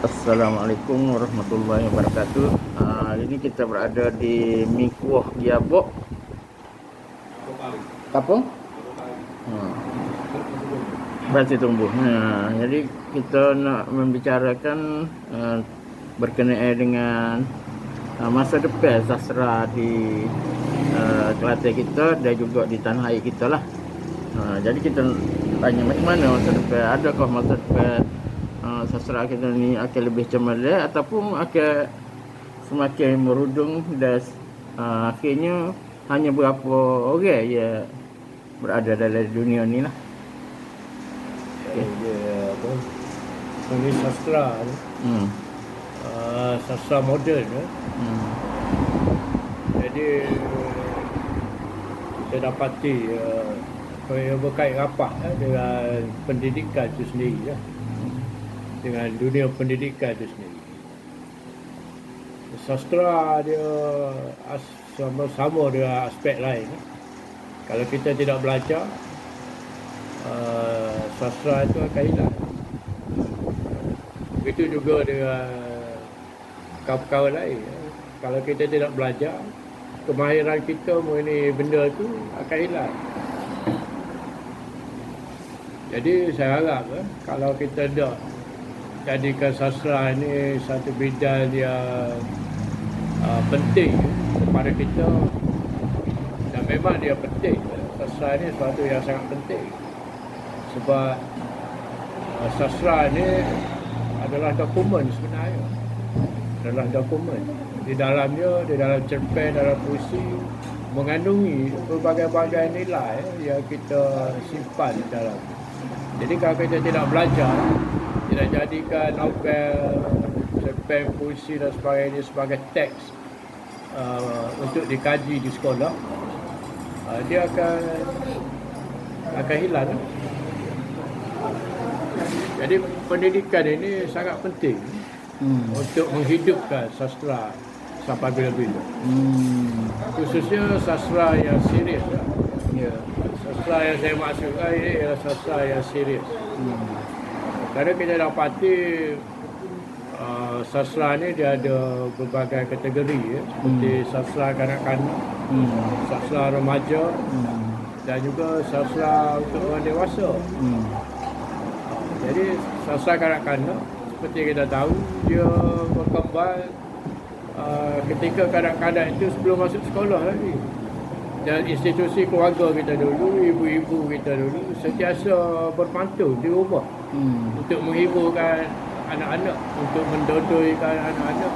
Assalamualaikum warahmatullahi wabarakatuh. Ini kita berada di Mikuah Giabok, Kapung, Batu Tumbuh. Jadi kita nak membicarakan berkenaan dengan masa depan sastra di Kelantan kita dan juga di tanah air kita lah. Jadi kita tanya macam mana masa depan, adakah masa depan sastra kita ni akan lebih cemerlang ataupun akan semakin merudung dan akhirnya hanya berapa orang yang berada dalam dunia ni lah. Ini sastra ni. Sastra moden Jadi kita dapati berkait rapat dengan pendidikan itu sendiri dengan dunia pendidikan itu sendiri. Sastra dia sama-sama dengan aspek lain. Kalau kita tidak belajar, sastra itu akan hilang. Begitu juga dengan kawan-kawan lain. Kalau kita tidak belajar, kemahiran kita mengenai benda itu akan hilang. Jadi saya harap kalau kita dah jadikan sastra ini satu bidang yang penting kepada kita, dan memang dia penting. Sastra ini sesuatu yang sangat penting sebab sastra ini adalah dokumen sebenarnya. Adalah dokumen. Di dalamnya, di dalam cerpen, dalam puisi mengandungi berbagai-bagai nilai yang kita simpan di dalam. Jadi kalau kita tidak belajar, tidak jadikan novel, cerpen, puisi dan sebagainya sebagai teks untuk dikaji di sekolah, dia akan hilang. Jadi pendidikan ini sangat penting untuk menghidupkan sastra sampai bila-bila. Khususnya sastra yang serius. Sastra yang saya maksudkan ini adalah sastra yang serius. Kerana kita dapati sastra ni dia ada berbagai kategori seperti sastra kanak-kanak, sastra remaja dan juga sastra untuk orang dewasa. Jadi sastra kanak-kanak seperti kita tahu dia berkembang ketika kanak-kanak itu sebelum masuk sekolah lagi. Dan institusi keluarga kita dulu, ibu-ibu kita dulu sentiasa berpantun di rumah untuk menghiburkan anak-anak, untuk mendodoikan anak-anak.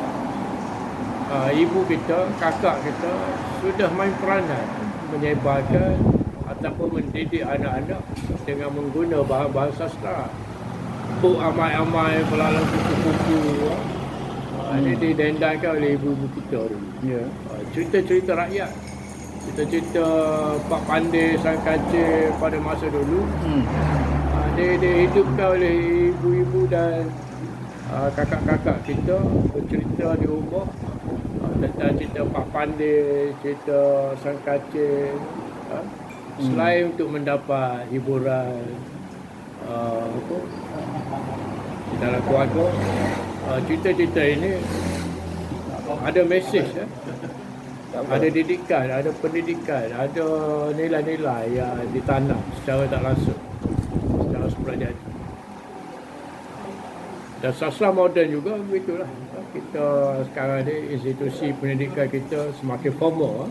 Ibu kita, kakak kita sudah main peranan menyebarkan ataupun mendidik anak-anak dengan menggunakan bahasa sastra. Buku amai-amai, pelalang buku-buku ini didendangkan oleh ibu-ibu kita dulu. Cerita-cerita rakyat, cerita-cerita Pak Pandai Sang Kancil pada masa dulu, dia dihidupkan oleh ibu-ibu dan kakak-kakak kita bercerita di rumah tentang cerita Pak Pandai, cerita Sang Kancil, selain untuk mendapat hiburan di dalam keluarga. Cerita-cerita ini ada mesej, ada didikan, ada pendidikan, ada nilai-nilai yang ditanam secara tak langsung, secara sepelajari. Dan sastra moden juga begitulah. Kita sekarang ni institusi pendidikan kita semakin formal,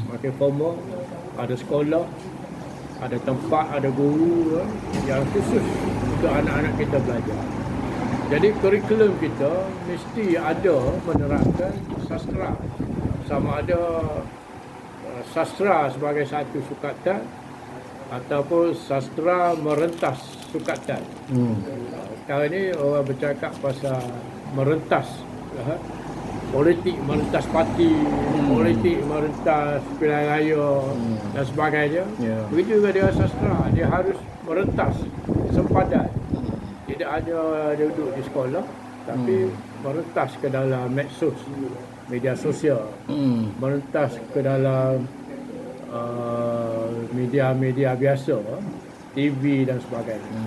semakin formal. Ada sekolah, ada tempat, ada guru yang khusus untuk anak-anak kita belajar. Jadi kurikulum kita mesti ada menerapkan sastra. Sama ada sastra sebagai satu sukatan ataupun sastra merentas sukatan. Sekarang ini orang bercakap pasal merentas, politik merentas parti, politik merentas pilihan raya dan sebagainya. Begitu juga dengan sastra, dia harus merentas sempadan. Tidak hanya duduk di sekolah, tapi merentas ke dalam medsos, media sosial, merentas ke dalam media-media biasa, TV dan sebagainya.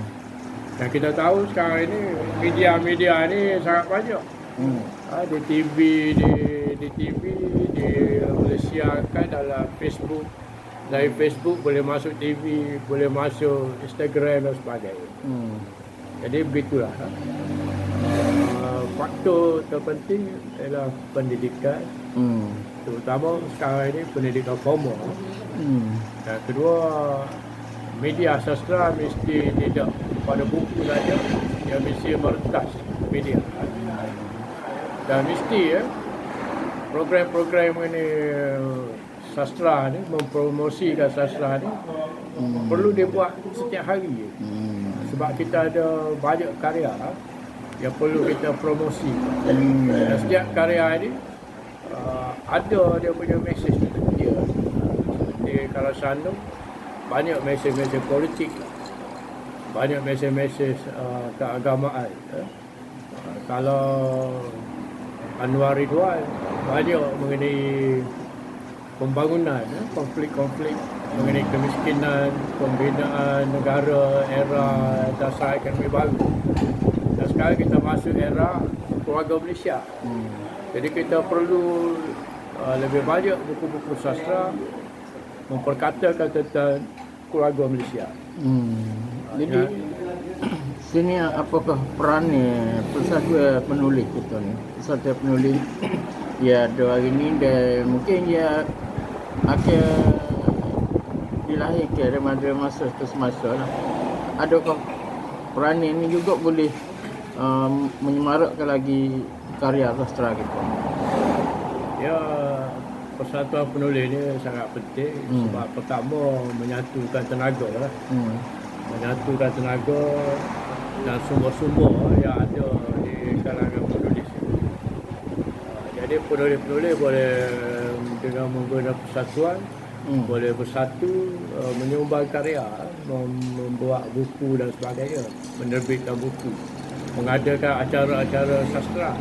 Dan kita tahu sekarang ini media-media ni sangat banyak. Di TV, di TV, boleh siarkan dalam Facebook. Dari Facebook boleh masuk TV, boleh masuk Instagram dan sebagainya. Jadi begitulah. Faktor terpenting adalah pendidikan. Terutama sekarang ini pendidikan formal. Dan kedua, media sastra mesti tidak pada buku saja, dia mesti merentas media. Dan mesti program-program ini sastra ni, mempromosikan sastra ni perlu dibuat setiap hari. Sebab kita ada banyak karya yang perlu kita promosi. Dan setiap karya ni ada dia punya mesej dia. Seperti kalau Sandung, banyak mesej-mesej politik, banyak mesej-mesej keagamaan. Kalau Anwar Ridwan, banyak mengenai pembangunan, konflik-konflik mengenai kemiskinan, pembinaan negara, era dasar ekonomi baru. Dan sekarang kita masuk era keluarga Malaysia. Jadi kita perlu lebih banyak buku-buku sastra memperkatakan tentang keluarga Malaysia. Jadi sini apakah perannya persatuan penulis kita ni? Persatuan penulis ya ada hari ni dan mungkin dia akan dilahirkan daripada masa ke semasa lah. Adakah perannya ni juga boleh menyemarakkan lagi karya sastra kita? Ya, persatuan penulis ni sangat penting sebab pertama menyatukan tenaga lah. Menyatukan tenaga dan sumber-sumber yang ada di kalangan penulis. Jadi penulis-penulis boleh dengan menggunakan persatuan boleh bersatu, menyumbang karya, membuat buku dan sebagainya, menerbitkan buku, mengadakan acara-acara sastra.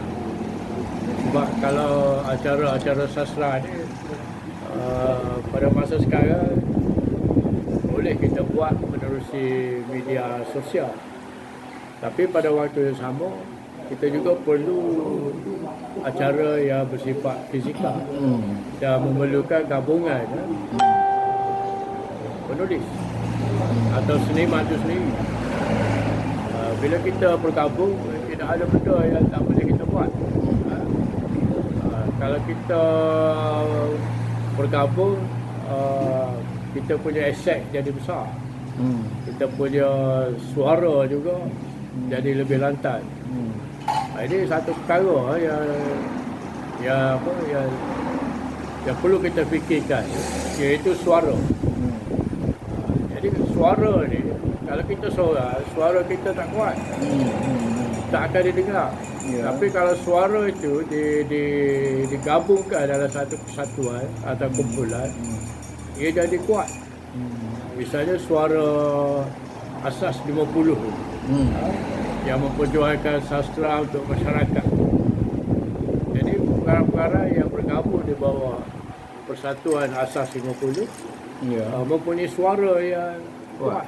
Sebab kalau acara-acara sastra ni pada masa sekarang boleh kita buat menerusi media sosial. Tapi pada waktu yang sama kita juga perlu acara yang bersifat fizikal dan memerlukan gabungan penulis atau seniman itu sendiri. Bila kita bergabung, tidak ada benda yang tak boleh kita buat. Kalau kita bergabung, kita punya aset jadi besar. Kita punya suara juga jadi lebih lantang. Ini satu perkara yang perlu kita fikirkan, iaitu suara. Jadi suara ni, kalau kita sorak, suara kita tak kuat, tak akan didengar. Tapi kalau suara itu digabungkan dalam satu kesatuan atau kumpulan, ia jadi kuat. Misalnya suara Asas 50 yang memperjuangkan sastra untuk masyarakat. Jadi perkara-perkara yang bergabung di bawah Persatuan Asas 50 mempunyai suara yang kuat.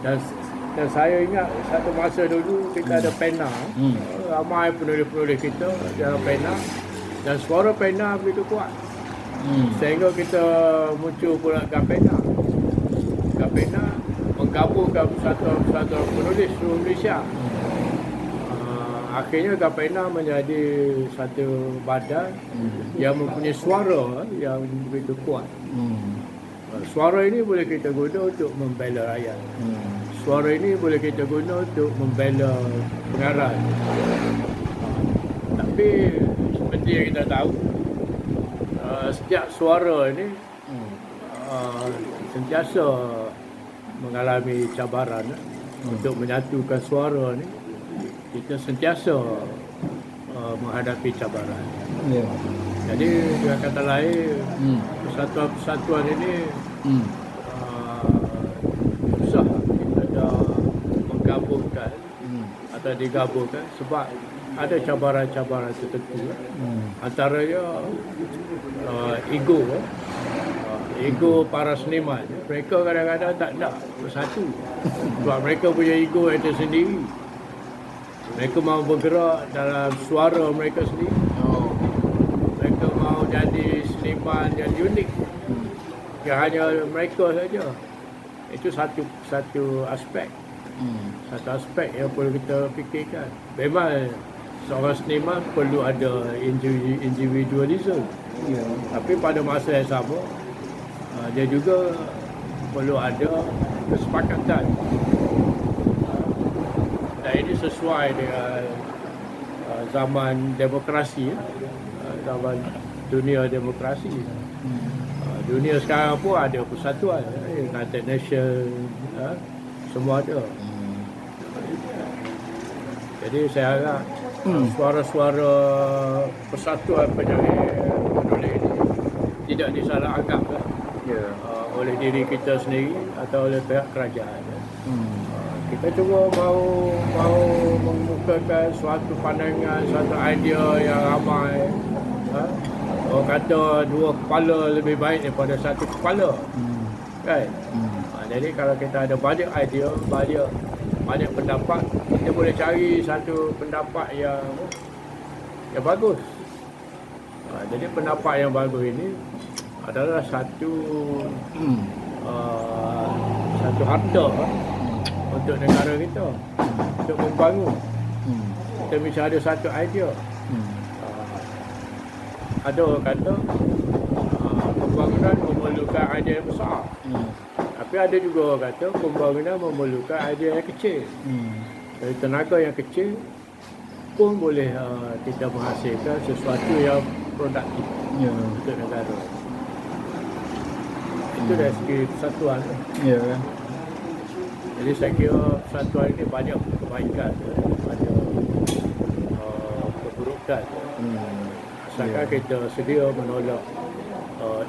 Dan saya ingat satu masa dulu kita ada pena, ramai penulis-penulis kita ada pena, dan suara pena begitu kuat. Sehingga kita muncul pula Gapena. Gapena menggabungkan persatuan penulis seluruh Malaysia. Akhirnya Gapena menjadi satu badan yang mempunyai suara yang begitu kuat. Suara ini boleh kita guna untuk membela rakyat. Suara ini boleh kita guna untuk membela pengarang. Tapi seperti yang kita tahu, setiap suara ini sentiasa mengalami cabaran. Untuk menyatukan suara ni, kita sentiasa menghadapi cabaran. Jadi dengan kata lain, persatuan-persatuan ini susah kita dah menggabungkan atau digabungkan sebab ada cabaran-cabaran tertentu. Antaranya ego para seniman. Mereka kadang-kadang tak nak bersatu. Sebab mereka punya ego itu sendiri. Mereka mahu bergerak dalam suara mereka sendiri. Oh. Mereka mahu jadi seniman yang unik. Yang hanya mereka saja. Itu satu aspek. Satu aspek yang perlu kita fikirkan. Memang seorang seniman perlu ada individualism. Ya. Tapi pada masa yang sama, dia juga perlu ada kesepakatan. Dan ini sesuai dengan zaman demokrasi, zaman dunia demokrasi. Dunia sekarang pun ada persatuan, United Nations, semua ada. Jadi saya harap suara-suara persatuan penulis ini tidak disalahanggap oleh diri kita sendiri atau oleh pihak kerajaan. Kita cuma mahu mengemukakan suatu pandangan, suatu idea yang ramai. Orang kata dua kepala lebih baik daripada satu kepala. Kan? Jadi kalau kita ada banyak idea, banyak pendapat, kita boleh cari satu pendapat yang bagus. Jadi pendapat yang bagus ini adalah satu harta untuk negara kita, untuk membangun. Kita mesti ada satu idea. Ada orang kata pembangunan memerlukan idea yang besar. Tapi ada juga orang kata pembangunan memerlukan idea yang kecil. Dari tenaga yang kecil pun boleh kita menghasilkan sesuatu yang produktif untuk negara. Itu dari segi persatuan. Jadi saya kira persatuan ini banyak kebaikan, banyak keburukan. Asalkan kita sedia menolak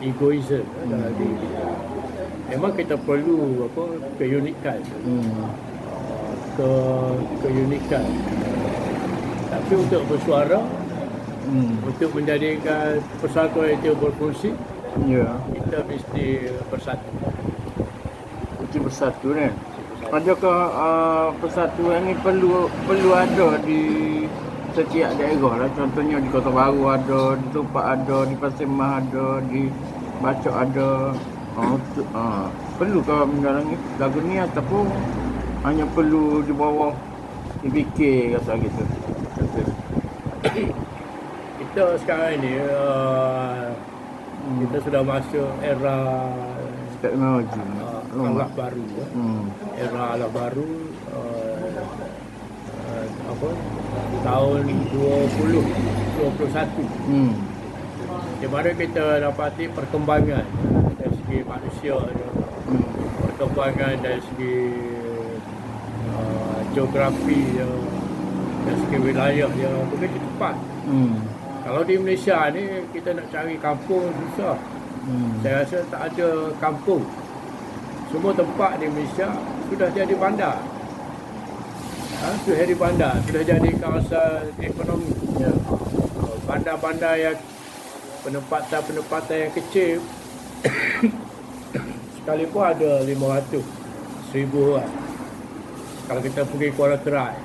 egoisme dalam diri kita. Memang kita perlu keunikan, keunikan. Tapi untuk bersuara, untuk menjadikan persatuan itu berfungsi, kita mesti bersatu. Mesti bersatu kan? Adakah persatuan ni perlu ada di setiap daerah lah? Contohnya di Kota Baru ada, di Tupak ada, di Pasir Mas ada, di Bacok ada. Perlukah mendalangi lagu ni ataupun hanya perlu di bawah dipikir kata gitu? Kita sekarang ni kita sudah masuk era teknologi. alat baru. Era alat baru tahun 2021. Di mana kita dapati perkembangan dari segi manusia, perkembangan dari segi geografi, dari segi wilayah yang begitu cepat. Kalau di Malaysia ni kita nak cari kampung susah. Saya rasa tak ada kampung. Semua tempat di Malaysia sudah jadi bandar. Sudah jadi bandar, sudah jadi kawasan ekonomi. Bandar-bandar yang penempatan yang kecil sekalipun ada 500, 1000 orang. Kalau kita pergi Kuala Kerai,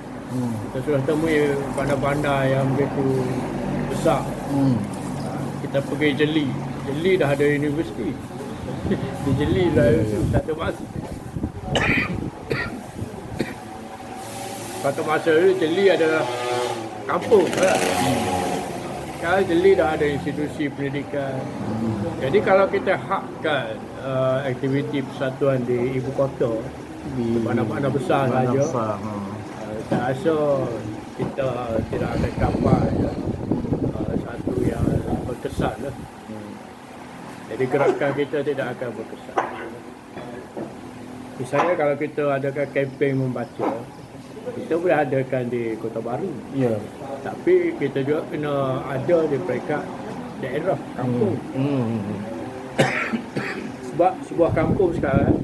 kita sudah temui bandar-bandar yang begitu besar. Kita pergi Jeli dah ada universiti. Di Jeli dah satu masa. Satu masa itu Jeli adalah kampung. Sekarang Jeli dah ada institusi pendidikan. Jadi kalau kita hakkan aktiviti persatuan di ibu kota, di mana-mana besar saja, saya rasa kita tidak akan capai satu yang berkesan. Jadi gerakan kita tidak akan berkesan. Misalnya kalau kita adakan kempen membaca, kita boleh adakan di Kota Baru. Tapi kita juga kena ada di peringkat daerah, kampung. Sebab sebuah kampung sekarang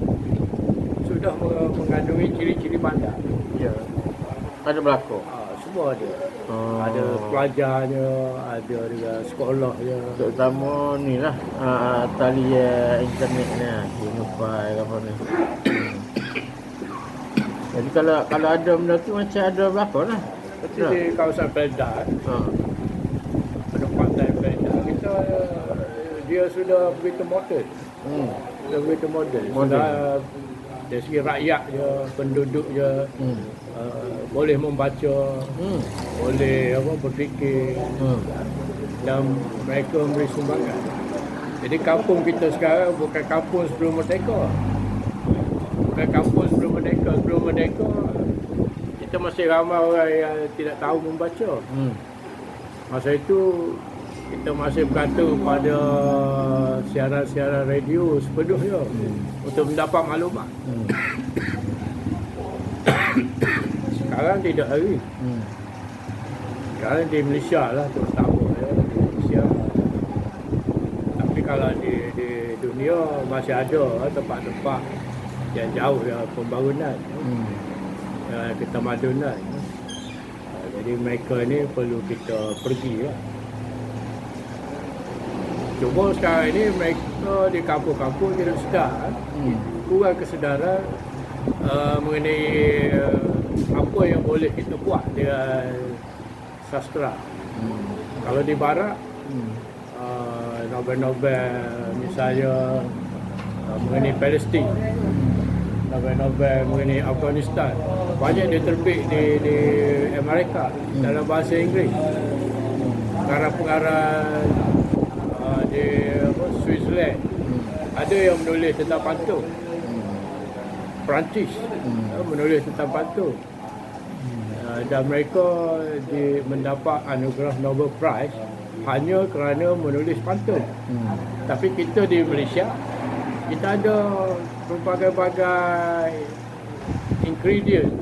sudah mengandungi ciri-ciri bandar. Ada berlaku. semua ada. Oh. Ada pelajarnya, ada juga sekolahnya. Terutama ni lah tali internetnya, Unify ke apa ni. Jadi kalau ada benda tu macam ada berapa lah? Seperti di kawasan Peldar, penempatan Peldar, kita dia sudah begitu moden. Sudah begitu moden. Sudah dari segi rakyat je, penduduk je, boleh membaca, boleh berfikir, dan mereka memberi sumbangan. Jadi kampung kita sekarang bukan kampung sebelum merdeka. Bukan kampung sebelum merdeka. Sebelum merdeka, kita masih ramai orang yang tidak tahu membaca. Masa itu, kita masih bergantung pada siaran-siaran radio sepenuhnya untuk mendapat maklumat. Sekarang tidak lagi. Sekarang di Malaysia lah terutama di Malaysia. Tapi kalau di dunia masih ada tempat-tempat yang jauh dari pembangunan, ketamadunan. Jadi mereka ni perlu kita pergi lah. Cuma sekarang ini mereka di kampung-kampung tidak sedar, kurang kesedaran mengenai apa yang boleh kita buat dengan sastra. Kalau di barat, novel-novel misalnya mengenai Palestin, novel-novel mengenai Afghanistan, banyak dia terbit di Amerika dalam bahasa Inggeris. Pengarang-pengarang di Switzerland ada yang menulis tentang pantun. Perancis menulis tentang pantun. Dan mereka mendapat anugerah Nobel Prize hanya kerana menulis pantun. Tapi kita di Malaysia, kita ada berbagai-bagai ingredient,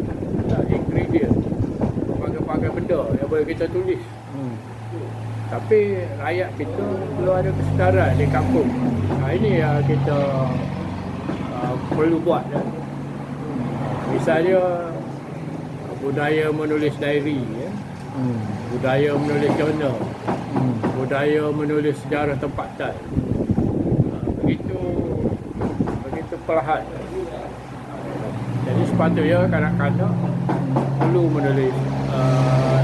berbagai-bagai benda yang boleh kita tulis. Tapi rakyat kita belum ada kesedaran di kampung. Ini yang kita perlu buat. Misalnya budaya menulis diary, budaya menulis jurnal, budaya menulis sejarah tempatan. Begitu perlahan. Jadi sepatutnya kanak-kanak perlu menulis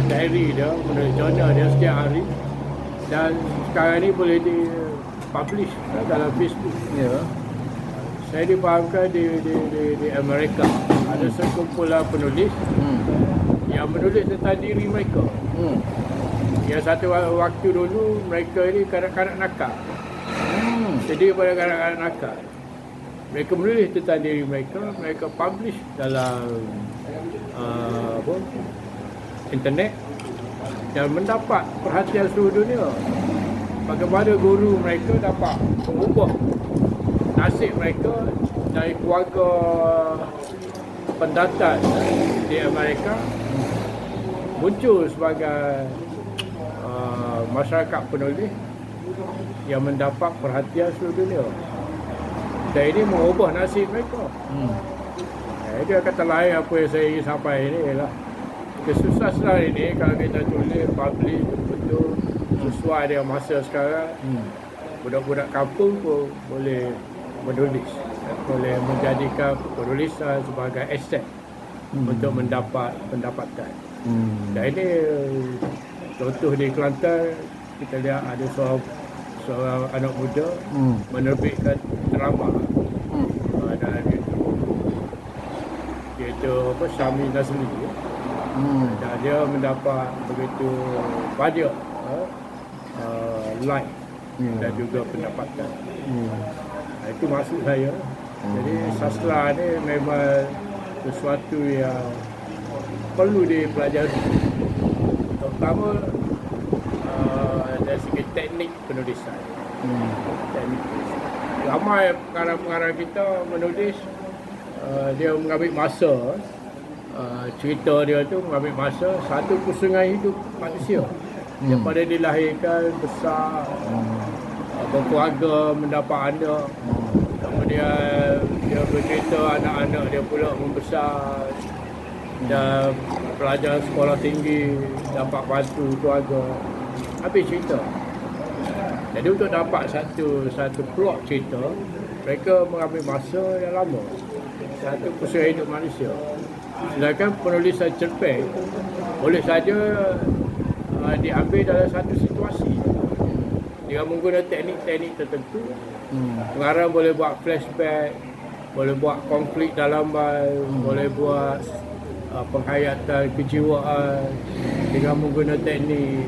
diary dia, menulis jurnal dia setiap hari. Dan sekarang ni boleh di-publish dalam Facebook. Saya difahamkan di Amerika ada sekumpulan penulis yang menulis tentang diri mereka. Yang satu waktu dulu mereka ni kanak-kanak nakal. Jadi pada kanak-kanak nakal, mereka menulis tentang diri mereka, mereka publish dalam internet dan mendapat perhatian seluruh dunia. Bagaimana guru mereka dapat mengubah nasib mereka dari keluarga pendatang di Amerika muncul sebagai masyarakat penulis yang mendapat perhatian seluruh dunia. Dan ini mengubah nasib mereka. Dia kata lain apa yang saya ingin sampai ini ialah kesusahan ini kalau kita tulis publish betul-betul sesuai dengan masa sekarang, budak-budak kampung pun boleh menulis, boleh menjadikan penulisan sebagai aset untuk mendapat pendapatan. Dan ini contoh di Kelantan, kita lihat ada seorang anak muda menerbitkan drama dalam YouTube, iaitu Syami Nazli. Dan dia mendapat begitu banyak like dan juga pendapatan. Itu maksud saya. Jadi sastra ni memang sesuatu yang perlu dipelajari, terutama dari segi teknik penulisan. Ramai pengarang-pengarang kita menulis, dia mengambil masa. Cerita dia tu mengambil masa satu pusingan hidup manusia daripada dilahirkan, besar, berkeluarga, mendapat anak, kemudian dia bercerita anak-anak dia pula membesar, Dan pelajar sekolah tinggi dapat bantu keluarga. Habis cerita. Jadi untuk dapat satu plot cerita, mereka mengambil masa yang lama. Satu usaha hidup manusia. Sedangkan penulisan cerpen boleh saja diambil dalam satu situasi. Dengan menggunakan teknik-teknik tertentu, pengarang boleh buat flashback, boleh buat konflik dalaman, boleh buat penghayatan kejiwaan dengan menggunakan teknik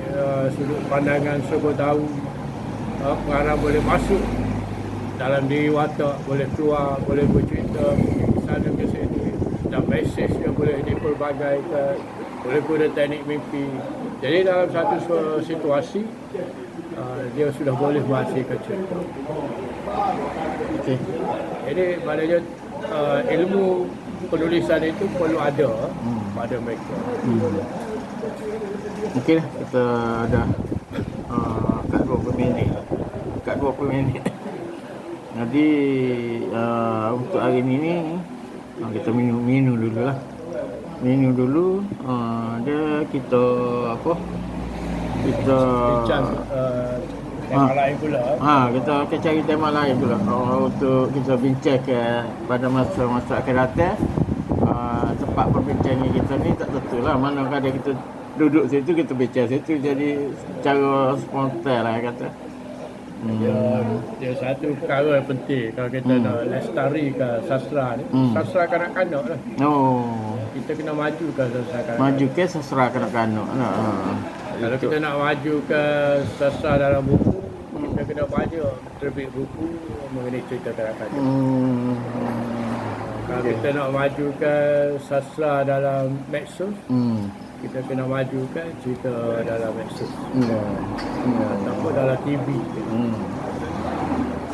sudut pandangan serba tahu. Pengarang boleh masuk dalam diri watak, boleh keluar, boleh bercerita ke sana ke sini, dan mesej dia boleh dipelbagaikan, boleh guna teknik mimpi. Jadi dalam satu situasi dia sudah boleh menghasilkan cerita. Okey. Jadi maknanya ilmu penulisan itu perlu ada pada mereka. Okey lah, kita dah kat 20 minit. Kat 20 minit. Jadi untuk hari ni kita minum dulu lah. Minum dulu. Dia kita apa? Kita Bincang tema lain pula. kita akan cari tema lain pula untuk kita bincang pada masa-masa akan datang. Tempat perbincangan kita ni tak tentulah, mana kadang kita duduk situ kita bincang situ, jadi cara spontan lah kata. Dia satu perkara yang penting kalau kita nak lestarikan sastra ni. Sastra kanak-kanak lah. Oh, Kita kena majukan sastra kanak-kanak. maju ke sastra kanak-kanak. Kalau kita nak majukan sastra dalam buku, kita kena banyak terbit buku mengenai cerita kanak-kanak. Kalau kita nak majukan sastra dalam medsos, kita kena majukan cerita dalam medsos. Ataupun dalam TV.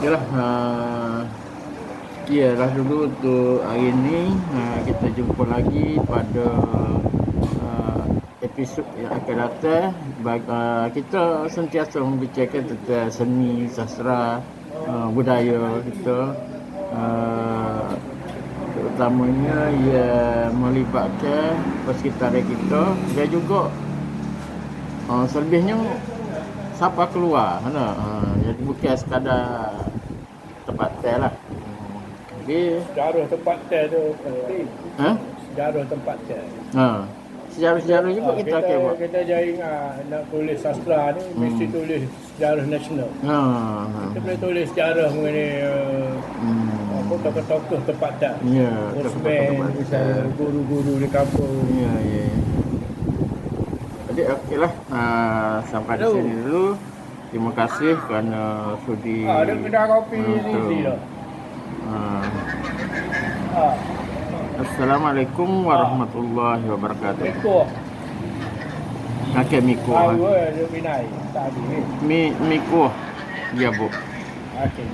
Yalah, iyalah dulu untuk hari ni. Kita jumpa lagi pada episod yang akan datang. Kita sentiasa membicarakan tentang seni, sastra, budaya kita, terutamanya ia melibatkan persekitaran kita dan juga selebihnya siapa keluar, jadi bukan sekadar tempat teh lah. Jadi Sejarah tempat teh tu penting. Sejarah tempat teh. Sejarah-sejarah juga kita akan buat. Kita jadi nak tulis sastra ni mesti tulis sejarah nasional. Kita boleh tulis sejarah mengenai apa tokoh-tokoh tempat dah. Ya, Postman, misalnya guru-guru di kampung. Ya. Jadi okeylah, sampai di sini dulu. Terima kasih kerana sudi. Ada kedai kopi sini dah. Assalamualaikum warahmatullahi wabarakatuh. Miko. Okey, Miko. Dia binai tadi ni. Miko. Ya, Bu. Okey.